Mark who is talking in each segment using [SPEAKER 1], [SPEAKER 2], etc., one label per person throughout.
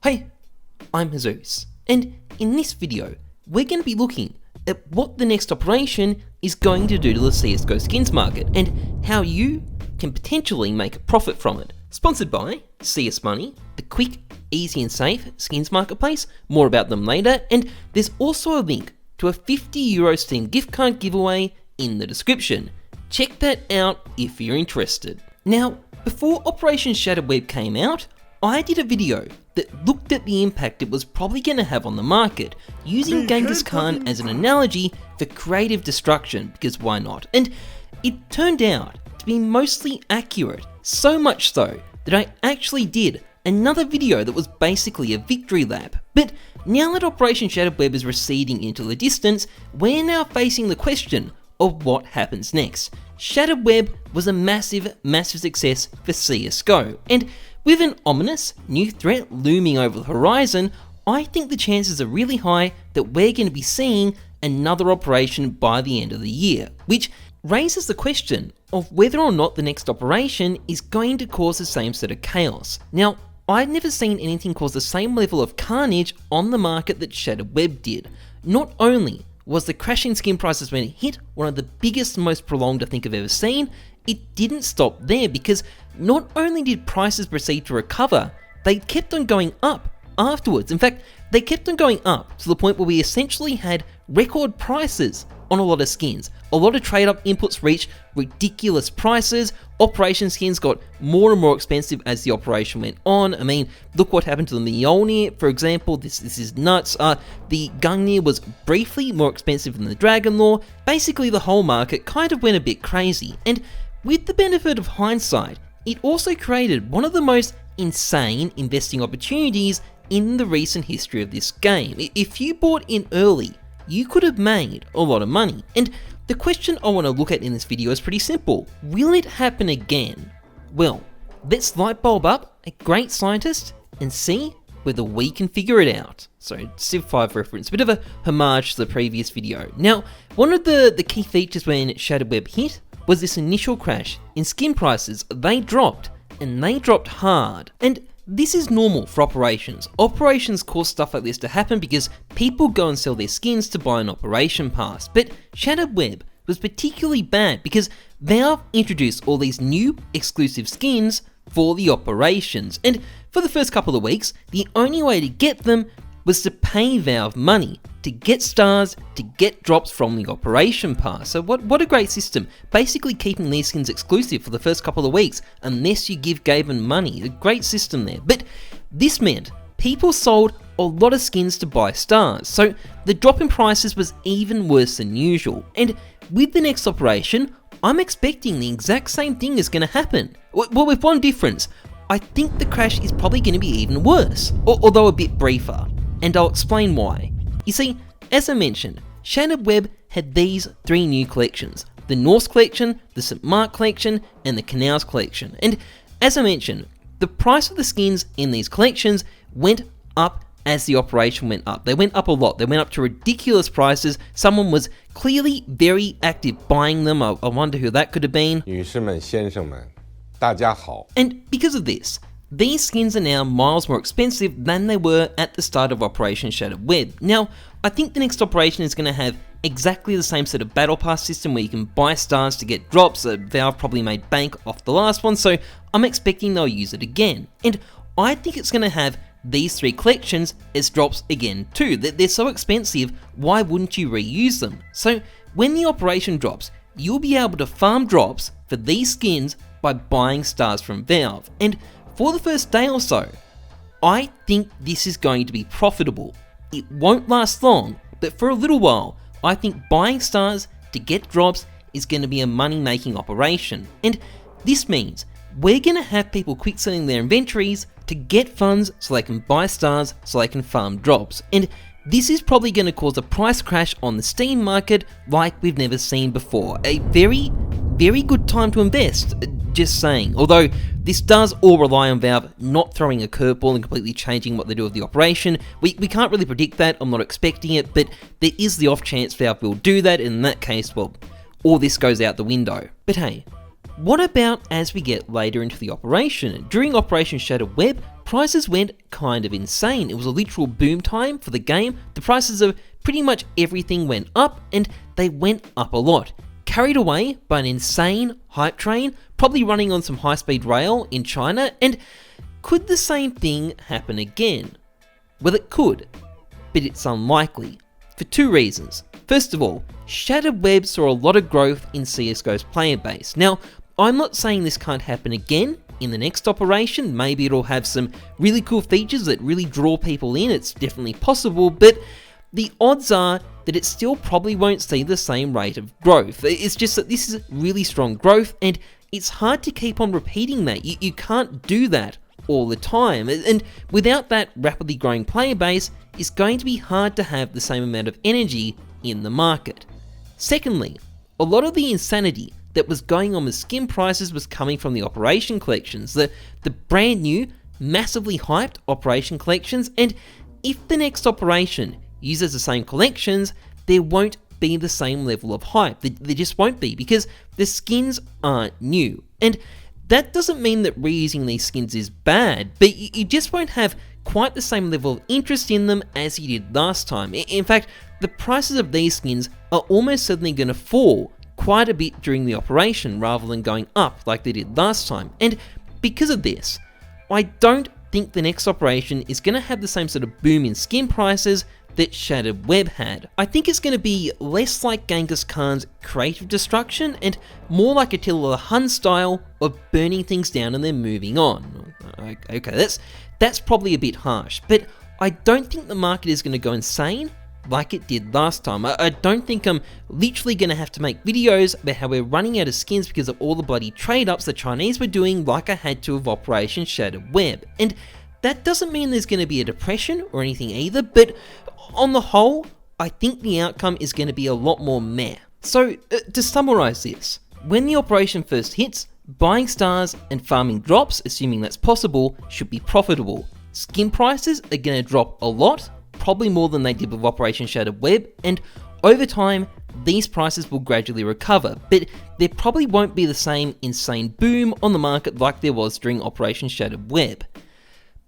[SPEAKER 1] Hey, I'm Heyzeus, and in this video, we're going to be looking at what the next operation is going to do to the CSGO skins market, and how you can potentially make a profit from it. Sponsored by CS Money, the quick, easy and safe skins marketplace, more about them later, and there's also a link to a €50 Steam gift card giveaway in the description. Check that out if you're interested. Now, before Operation Shattered Web came out, I did a video that looked at the impact it was probably going to have on the market, using Genghis Khan as an analogy for creative destruction, because why not? And it turned out to be mostly accurate, so much so that I actually did another video that was basically a victory lap. But now that Operation Shattered Web is receding into the distance, we're now facing the question of what happens next. Shattered Web was a massive success for CSGO, and with an ominous new threat looming over the horizon, I think the chances are really high that we're going to be seeing another operation by the end of the year, which raises the question of whether or not the next operation is going to cause the same sort of chaos. Now, I've never seen anything cause the same level of carnage on the market that Shattered Web did. Not only was the crash in skin prices when it hit one of the biggest and most prolonged I think I've ever seen, it didn't stop there, because not only did prices proceed to recover, they kept on going up afterwards. In fact, they kept on going up to the point where we essentially had record prices on a lot of skins. A lot of trade-up inputs reached ridiculous prices. Operation skins got more and more expensive as the operation went on. I mean, look what happened to the Mjolnir, for example. This is nuts. The Gungnir was briefly more expensive than the Dragon Lore. Basically, the whole market kind of went a bit crazy. And with the benefit of hindsight, it also created one of the most insane investing opportunities in the recent history of this game. If you bought in early, you could have made a lot of money. And the question I want to look at in this video is pretty simple. Will it happen again? Well, let's light bulb up a great scientist and see whether we can figure it out. So, Civ 5 reference, a bit of a homage to the previous video. Now, one of the key features when Shattered Web hit was this initial crash in skin prices. They dropped, and they dropped hard. And this is normal for operations. Operations cause stuff like this to happen because people go and sell their skins to buy an operation pass. But Shattered Web was particularly bad because Valve introduced all these new exclusive skins for the operations. And for the first couple of weeks, the only way to get them was to pay Valve money to get stars, to get drops from the operation pass. So what a great system. Basically keeping these skins exclusive for the first couple of weeks unless you give Gaben money. A great system there. But this meant people sold a lot of skins to buy stars. So the drop in prices was even worse than usual. And with the next operation, I'm expecting the exact same thing is going to happen. Well, with one difference. I think the crash is probably going to be even worse, although a bit briefer. And I'll explain why. You see, as I mentioned, Shattered Web had these three new collections: the Norse collection, the St. Mark collection, and the Canals collection. And as I mentioned, the price of the skins in these collections went up as the operation went up. They went up a lot. They went up to ridiculous prices. Someone was clearly very active buying them. I wonder who that could have been. 女士们,先生们,大家好. And because of this, these skins are now miles more expensive than they were at the start of Operation Shattered Web. Now, I think the next operation is going to have exactly the same sort of battle pass system where you can buy stars to get drops. Valve probably made bank off the last one, so I'm expecting they'll use it again. And I think it's going to have these three collections as drops again too. They're so expensive, why wouldn't you reuse them? So when the operation drops, you'll be able to farm drops for these skins by buying stars from Valve. And for the first day or so, I think this is going to be profitable. It won't last long, but for a little while, I think buying stars to get drops is going to be a money-making operation. And this means we're going to have people quick selling their inventories to get funds so they can buy stars, so they can farm drops. And this is probably going to cause a price crash on the Steam market like we've never seen before. A very good time to invest. Just saying. Although this does all rely on Valve not throwing a curveball and completely changing what they do with the operation. We can't really predict that, I'm not expecting it, but there is the off chance Valve will do that, and in that case, well, all this goes out the window. But hey, what about as we get later into the operation? During Operation Shattered Web, prices went kind of insane. It was a literal boom time for the game. The prices of pretty much everything went up, and they went up a lot. Carried away by an insane hype train, probably running on some high-speed rail in China, and could the same thing happen again? Well, it could, but it's unlikely, for two reasons. First of all, Shattered Web saw a lot of growth in CSGO's player base. Now, I'm not saying this can't happen again in the next operation. Maybe it'll have some really cool features that really draw people in. It's definitely possible, but the odds are that it still probably won't see the same rate of growth. It's just that this is really strong growth, and it's hard to keep on repeating that. You can't do that all the time, and without that rapidly growing player base, it's going to be hard to have the same amount of energy in the market. Secondly, a lot of the insanity that was going on with skin prices was coming from the Operation Collections, the brand new, massively hyped Operation Collections, and if the next operation uses the same collections, there won't be the same level of hype. There just won't be, because the skins aren't new. And that doesn't mean that reusing these skins is bad, but you just won't have quite the same level of interest in them as you did last time. In fact, the prices of these skins are almost certainly going to fall quite a bit during the operation rather than going up like they did last time. And because of this, I don't think the next operation is going to have the same sort of boom in skin prices that Shattered Web had. I think it's going to be less like Genghis Khan's creative destruction and more like Attila the Hun style of burning things down and then moving on. Okay, that's probably a bit harsh, but I don't think the market is going to go insane like it did last time. I don't think I'm literally going to have to make videos about how we're running out of skins because of all the bloody trade-ups the Chinese were doing like I had to with Operation Shattered Web. And that doesn't mean there's going to be a depression or anything either, but on the whole, I think the outcome is going to be a lot more meh. So, to summarise this, when the operation first hits, buying stars and farming drops, assuming that's possible, should be profitable. Skin prices are going to drop a lot, probably more than they did with Operation Shattered Web, and over time, these prices will gradually recover, but there probably won't be the same insane boom on the market like there was during Operation Shattered Web.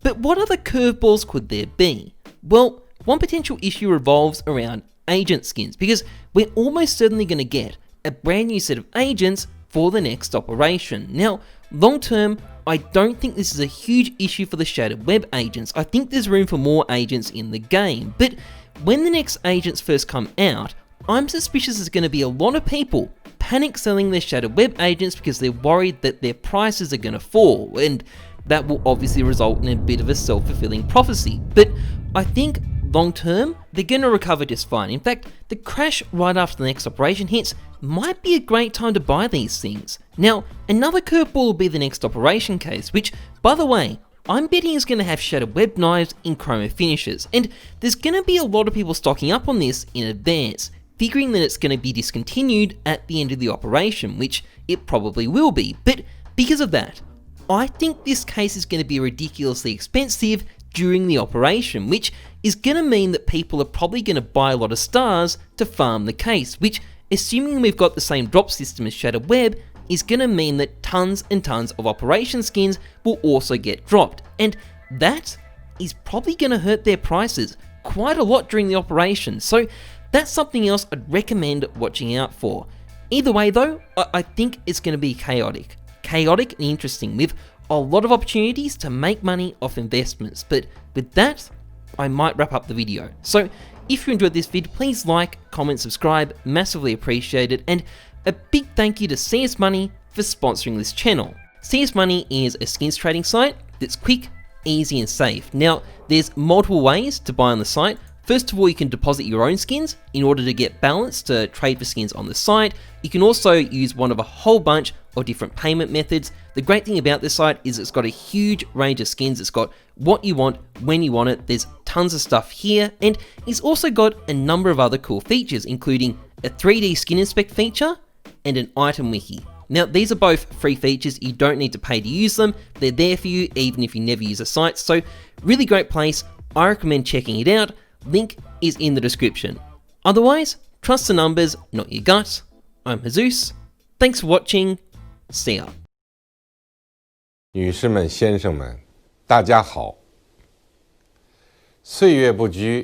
[SPEAKER 1] But what other curveballs could there be? Well, one potential issue revolves around agent skins, because we're almost certainly going to get a brand new set of agents for the next operation. Now, long term, I don't think this is a huge issue for the Shattered Web agents. I think there's room for more agents in the game, but when the next agents first come out, I'm suspicious there's going to be a lot of people panic selling their Shattered Web agents because they're worried that their prices are going to fall, and that will obviously result in a bit of a self-fulfilling prophecy. But I think long term, they're going to recover just fine. In fact, the crash right after the next operation hits might be a great time to buy these things. Now, another curveball will be the next operation case, which, by the way, I'm betting is going to have Shattered Web knives in chroma finishes, and there's going to be a lot of people stocking up on this in advance, figuring that it's going to be discontinued at the end of the operation, which it probably will be. But because of that, I think this case is going to be ridiculously expensive during the operation, which is going to mean that people are probably going to buy a lot of stars to farm the case, which, assuming we've got the same drop system as Shattered Web, is going to mean that tons and tons of operation skins will also get dropped, and that is probably going to hurt their prices quite a lot during the operation, so that's something else I'd recommend watching out for. Either way though, I think it's going to be chaotic and interesting, with a lot of opportunities to make money off investments. But with that, I might wrap up the video. So if you enjoyed this vid, please like, comment, subscribe, massively appreciate it, and a big thank you to CS Money for sponsoring this channel. CS Money is a skins trading site that's quick, easy and safe. Now, there's multiple ways to buy on the site. First of all, you can deposit your own skins in order to get balance to trade for skins on the site. You can also use one of a whole bunch of different payment methods. The great thing about this site is it's got a huge range of skins. It's got what you want, when you want it. There's tons of stuff here, and it's also got a number of other cool features, including a 3D skin inspect feature and an item wiki. Now, these are both free features. You don't need to pay to use them. They're there for you even if you never use a site. So really great place. I recommend checking it out. Link is in the description. Otherwise, trust the numbers, not your gut. I'm Heyzeus. Thanks for watching. See ya.
[SPEAKER 2] 女士们、先生们，大大家好，岁月不居，